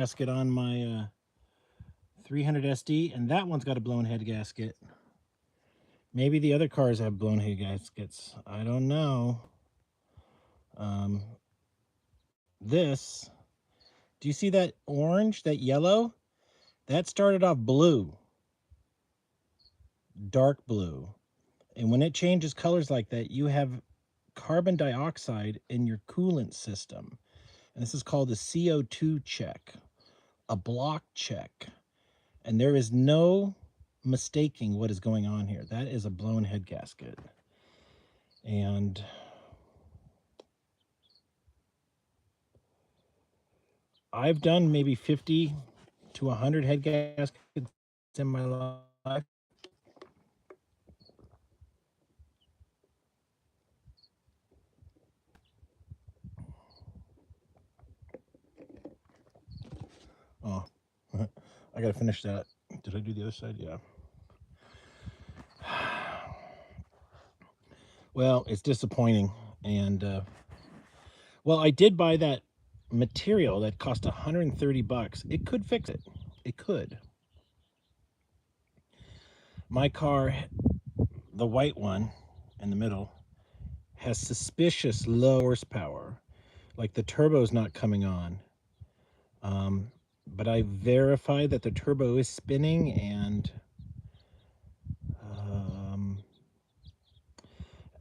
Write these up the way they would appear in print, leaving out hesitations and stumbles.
gasket on my 300 SD, and that one's got a blown head gasket. Maybe the other cars have blown head gaskets. I don't know. Um, this, do you see that orange, that yellow? That started off blue, dark blue. And when it changes colors like that, you have carbon dioxide in your coolant system. And this is called a CO2 check, a block check. And there is no mistaking what is going on here. That is a blown head gasket. And I've done maybe 50 to 100 head gaskets in my life. Oh, I gotta finish that. Did I do the other side? Yeah. Well, it's disappointing. And, well, I did buy that material that cost 130 bucks. It could fix it. It could. My car, the white one in the middle, has suspicious low horsepower. Like the turbo's not coming on. But I verified that the turbo is spinning, and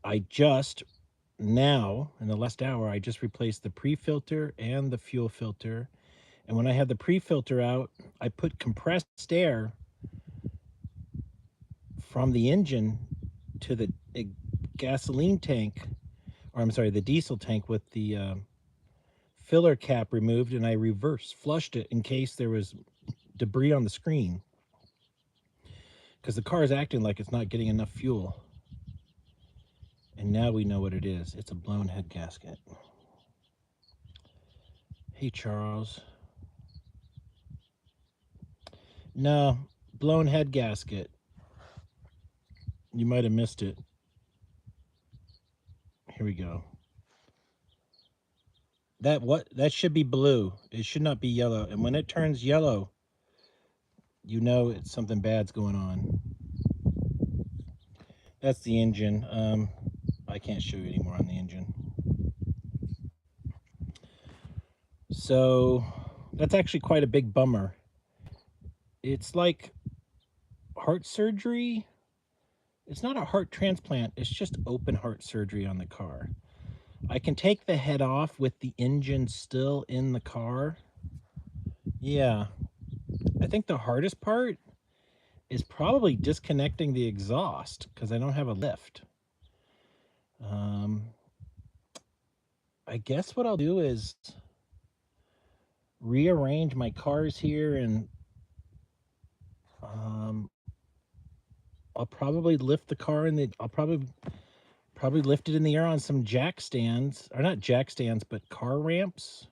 I just now, in the last hour, I just replaced the pre-filter and the fuel filter. And when I had the pre-filter out, I put compressed air from the engine to the gasoline tank, or I'm sorry, the diesel tank with the filler cap removed, and I reverse flushed it in case there was debris on the screen, because the car is acting like it's not getting enough fuel. And now we know what it is. It's a blown head gasket. Hey, Charles. No, blown head gasket. You might have missed it. Here we go. That should be blue. It should not be yellow. And when it turns yellow, you know it's something bad's going on. That's the engine. I can't show you anymore on the engine. So that's actually quite a big bummer. It's like heart surgery. It's not a heart transplant. It's just open heart surgery on the car. I can take the head off with the engine still in the car. Yeah. I think the hardest part is probably disconnecting the exhaust because I don't have a lift. Um, I guess what I'll do is rearrange my cars here, and um, I'll probably lift the car in the. I'll probably lift it in the air on some jack stands, or not jack stands, but car ramps.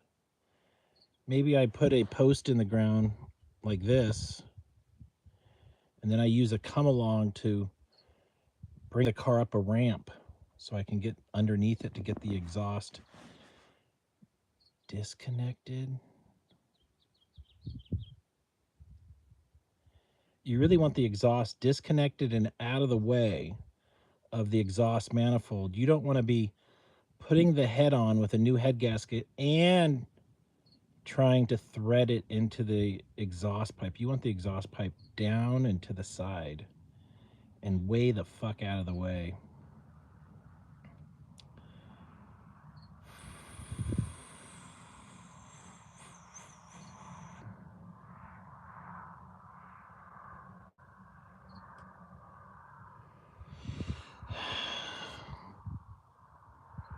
Maybe I put a post in the ground like this, and then I use a come along to bring the car up a ramp so I can get underneath it to get the exhaust disconnected. You really want the exhaust disconnected and out of the way of the exhaust manifold. You don't want to be putting the head on with a new head gasket and trying to thread it into the exhaust pipe. You want the exhaust pipe down and to the side and way the fuck out of the way.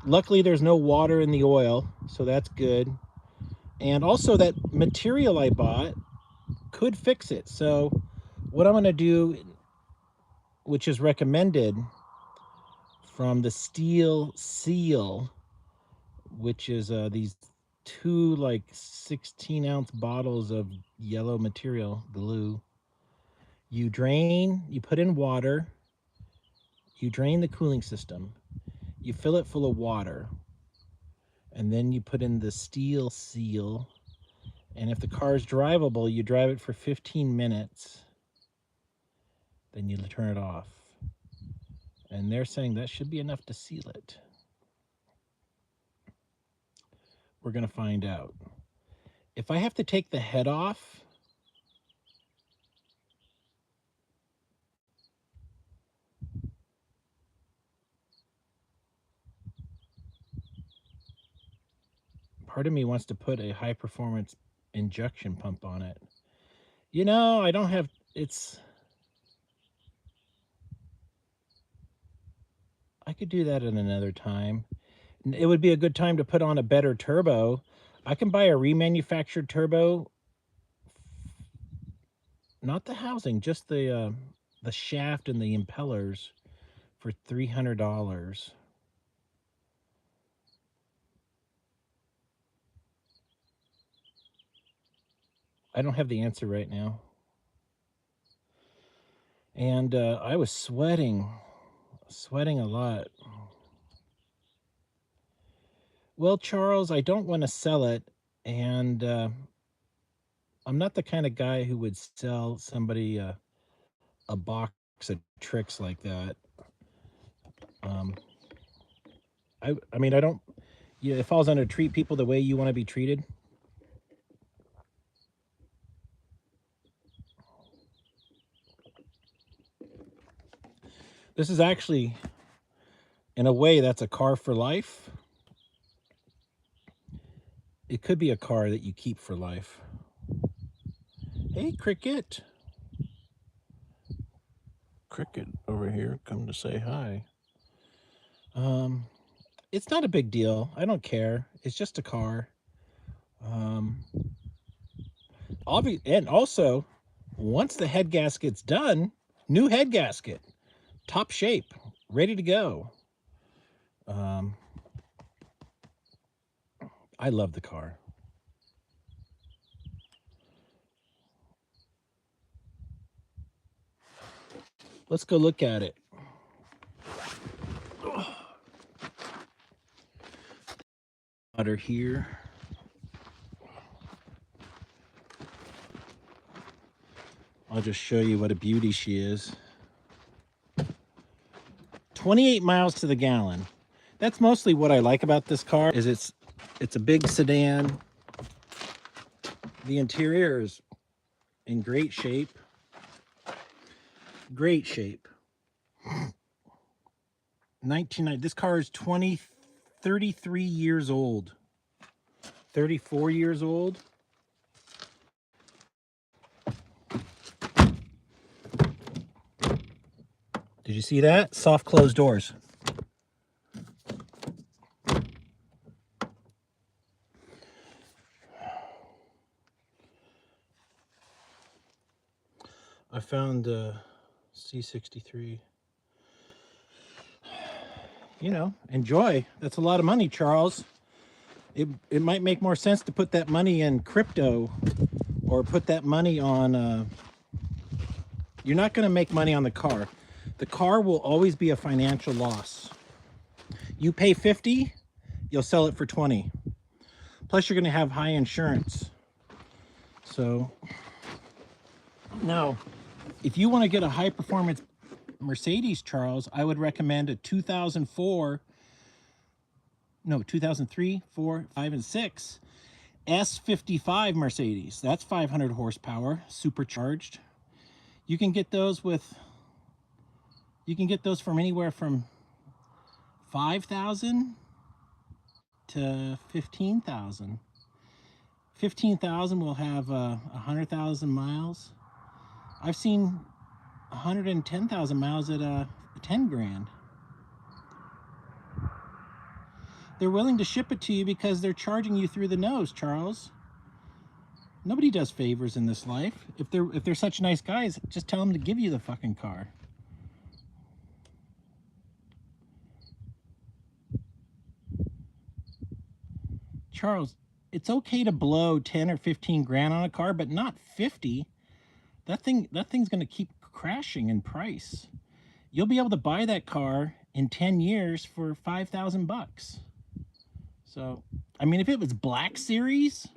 Luckily, there's no water in the oil, so that's good. And also, that material I bought could fix it. So what I'm going to do, which is recommended from the Steel Seal, which is these two like 16-ounce bottles of yellow material glue. You drain, you put in water, you drain the cooling system, you fill it full of water, and then you put in the Steel Seal, And if the car is drivable, you drive it for 15 minutes, then you turn it off. And they're saying that should be enough to seal it. We're going to find out. If I have to take the head off, part of me wants to put a high performance injection pump on it. You know, I don't have, I could do that at another time. It would be a good time to put on a better turbo. I can buy a remanufactured turbo, not the housing, just the shaft and the impellers for $300. I don't have the answer right now. And I was sweating a lot. Well, Charles, I don't want to sell it, and I'm not the kind of guy who would sell somebody a box of tricks like that. I mean, I don't. Yeah, it falls under treat people the way you want to be treated. This is actually, in a way, that's a car for life. It could be a car that you keep for life. Hey, Cricket. Cricket over here, come to say hi. It's not a big deal. I don't care. It's just a car. And also, once the head gasket's done, new head gasket, top shape, ready to go. I love the car. Let's go look at it. Water here. I'll just show you what a beauty she is. 28 miles to the gallon. That's mostly what I like about this car, is it's a big sedan. The interior is in great shape. Great shape. 1990. This car is 33 years old. 34 years old. Did you see that? Soft closed doors. I found C63. You know, enjoy. That's a lot of money, Charles. It might make more sense to put that money in crypto, or put that money on... You're not going to make money on the car. The car will always be a financial loss. You pay 50, you'll sell it for 20. Plus, you're going to have high insurance. So, now, if you want to get a high performance Mercedes, Charles, I would recommend a 2003, 4, 5, and 6 S55 Mercedes. That's 500 horsepower, supercharged. You can get those from anywhere from 5,000 to 15,000. 15,000 will have 100,000 miles. I've seen 110,000 miles at 10 grand. They're willing to ship it to you because they're charging you through the nose, Charles. Nobody does favors in this life. If they're such nice guys, just tell them to give you the fucking car. Charles, it's okay to blow 10 or 15 grand on a car, but not 50. That thing's going to keep crashing in price. You'll be able to buy that car in 10 years for 5,000 bucks. So, I mean, if it was Black Series,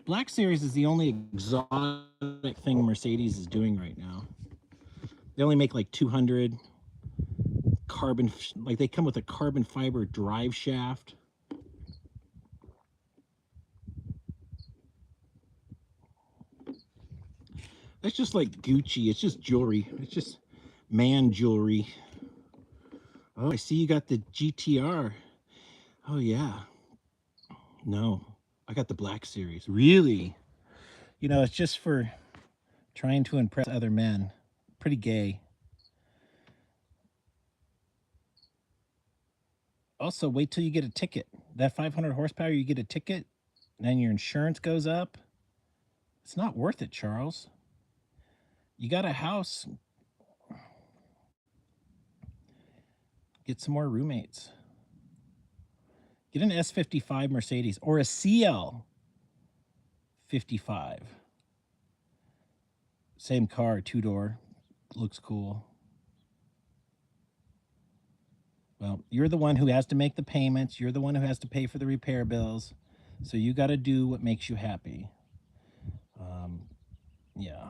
Black Series is the only exotic thing Mercedes is doing right now. They only make like 200 carbon, like they come with a carbon fiber drive shaft. That's just like Gucci. It's just jewelry. It's just man jewelry. Oh, I see you got the GTR. Oh, yeah. No, I got the Black Series. Really? You know, it's just for trying to impress other men. Pretty gay. Also, wait till you get a ticket. That 500 horsepower, you get a ticket, and then your insurance goes up. It's not worth it, Charles. You got a house, get some more roommates. Get an S55 Mercedes or a CL 55. Same car, two-door. Looks cool. Well, you're the one who has to make the payments. You're the one who has to pay for the repair bills. So you got to do what makes you happy. Yeah.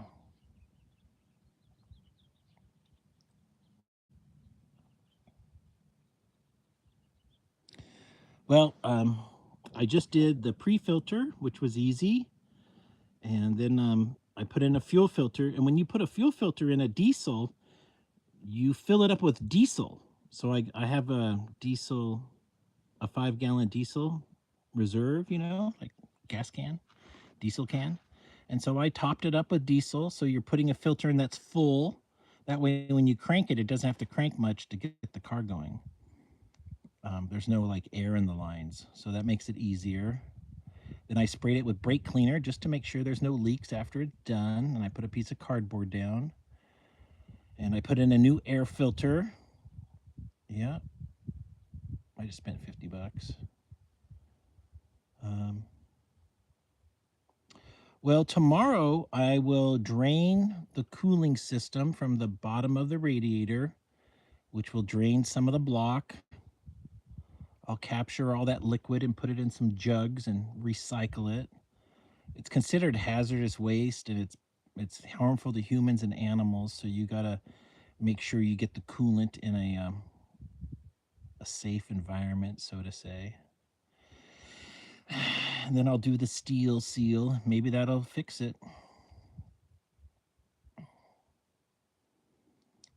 Well, I just did the pre-filter, which was easy. And then I put in a fuel filter. And when you put a fuel filter in a diesel, you fill it up with diesel. So I have a diesel, a 5-gallon diesel reserve, you know, like gas can, diesel can. And so I topped it up with diesel. So you're putting a filter in that's full. That way, when you crank it, it doesn't have to crank much to get the car going. There's no like air in the lines. So that makes it easier. Then I sprayed it with brake cleaner just to make sure there's no leaks after it's done. And I put a piece of cardboard down. And I put in a new air filter. Yeah. I just spent 50 bucks. Well, tomorrow I will drain the cooling system from the bottom of the radiator, which will drain some of the block. I'll capture all that liquid and put it in some jugs and recycle it. It's considered hazardous waste, and it's harmful to humans and animals, so you gotta make sure you get the coolant in a safe environment, so to say. And then I'll do the steel seal. Maybe that'll fix it.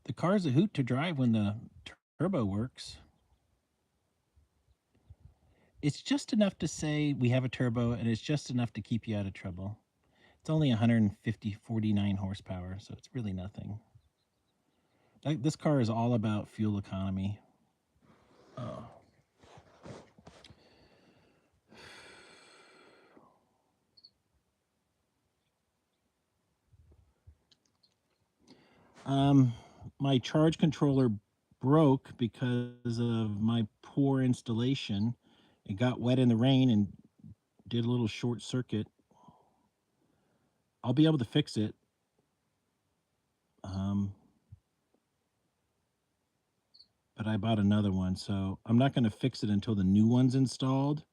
The car's a hoot to drive when the turbo works. It's just enough to say we have a turbo, and it's just enough to keep you out of trouble. It's only 49 horsepower, so it's really nothing. This car is all about fuel economy. Oh. My charge controller broke because of my poor installation. It got wet in the rain and did a little short circuit. I'll be able to fix it. But I bought another one, so I'm not going to fix it until the new one's installed,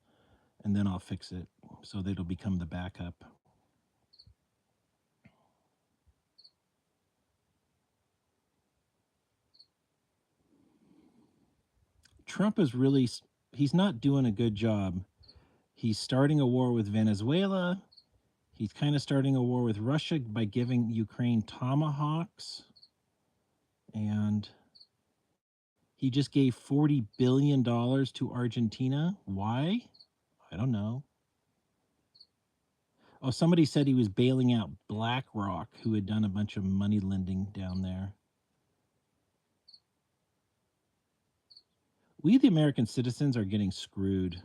and then I'll fix it so that it'll become the backup. Trump is really, he's not doing a good job. He's starting a war with Venezuela. He's kind of starting a war with Russia by giving Ukraine tomahawks. And he just gave $40 billion to Argentina. Why? I don't know. Oh, somebody said he was bailing out BlackRock, who had done a bunch of money lending down there. We, the American citizens, are getting screwed.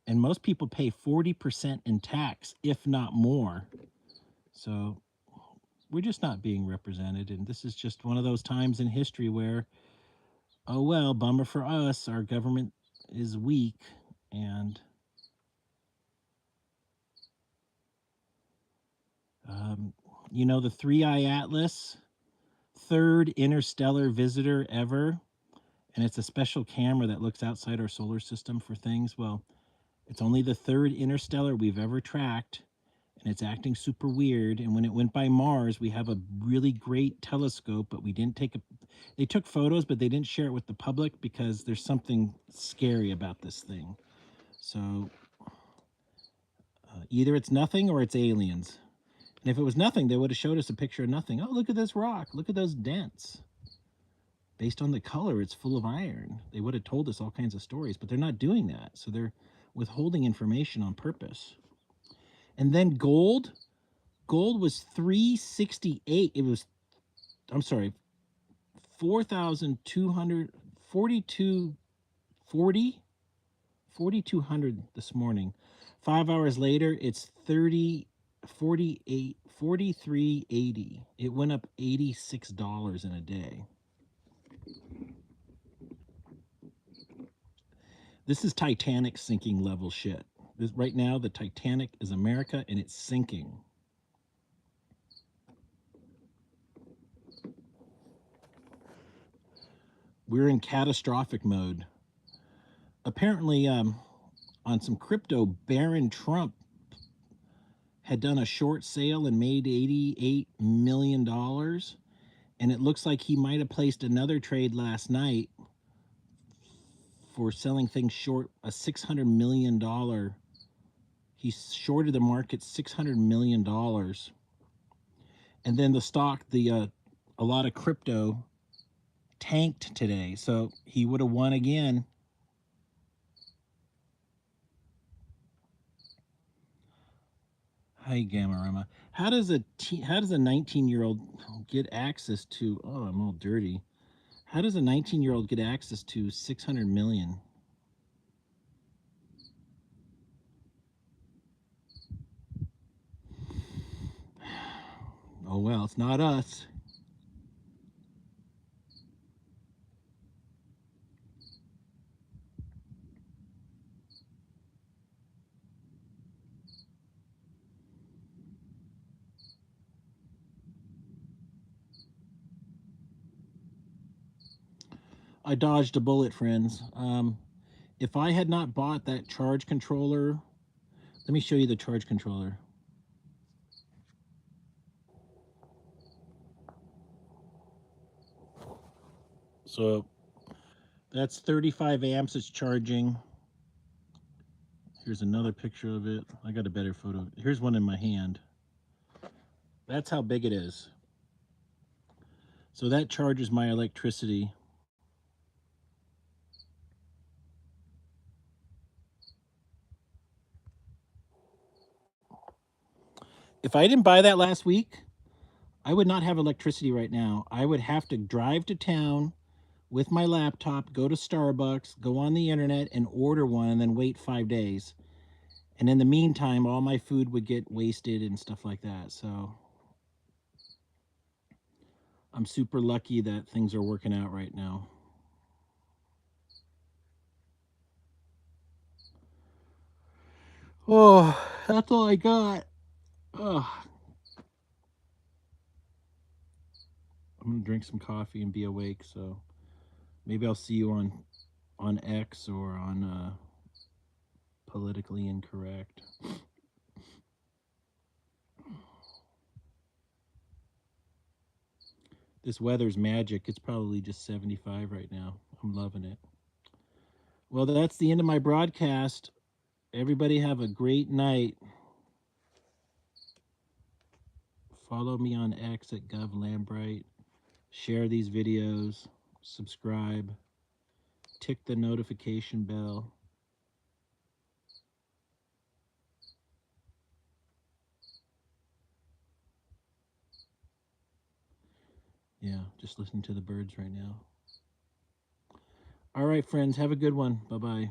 And most people pay 40% in tax, if not more. So we're just not being represented. And this is just one of those times in history where, oh, well, bummer for us. Our government is weak. And you know, the 3-Eye Atlas, third interstellar visitor ever. And it's a special camera that looks outside our solar system for things. Well, It's only the third interstellar we've ever tracked, and it's acting super weird. And when it went by Mars, we have a really great telescope, but we didn't take a. They took photos, but they didn't share it with the public because there's something scary about this thing. So either it's nothing or it's aliens. And if it was nothing, they would have showed us a picture of nothing. Oh, look at this rock. Look at those dents. Based on the color, it's full of iron. They would have told us all kinds of stories, but they're not doing that. So they're withholding information on purpose. And then gold was 368. It was, I'm sorry, 4,242, 4,200 this morning. 5 hours later, it's 43.80. It went up $86 in a day. This is Titanic sinking level shit. Right now, the Titanic is America and it's sinking. We're in catastrophic mode. Apparently, on some crypto, Baron Trump had done a short sale and made $88 million. And it looks like he might have placed another trade last night for selling things short a $600 million. He shorted the market $600 million. And then the stock, a lot of crypto tanked today. So he would have won again. Hi, Gamarama. How does a 19-year-old get access to? Oh, I'm all dirty. How does a 19-year-old get access to 600 million? Oh well, it's not us. I dodged a bullet, friends. If I had not bought that charge controller, let me show you the charge controller. So that's 35 amps it's charging. Here's another picture of it. I got a better photo. Here's one in my hand. That's how big it is. So that charges my electricity. If I didn't buy that last week, I would not have electricity right now. I would have to drive to town with my laptop, go to Starbucks, go on the internet and order one and then wait 5 days. And in the meantime, all my food would get wasted and stuff like that. So I'm super lucky that things are working out right now. Oh, that's all I got. Oh, I'm gonna drink some coffee and be awake. So maybe I'll see you on X or on Politically Incorrect. This weather's magic. It's probably just 75 right now. I'm loving it. Well, that's the end of my broadcast. Everybody have a great night. Follow me on X at GovLambright. Share these videos. Subscribe. Tick the notification bell. Yeah, just listen to the birds right now. All right, friends. Have a good one. Bye-bye.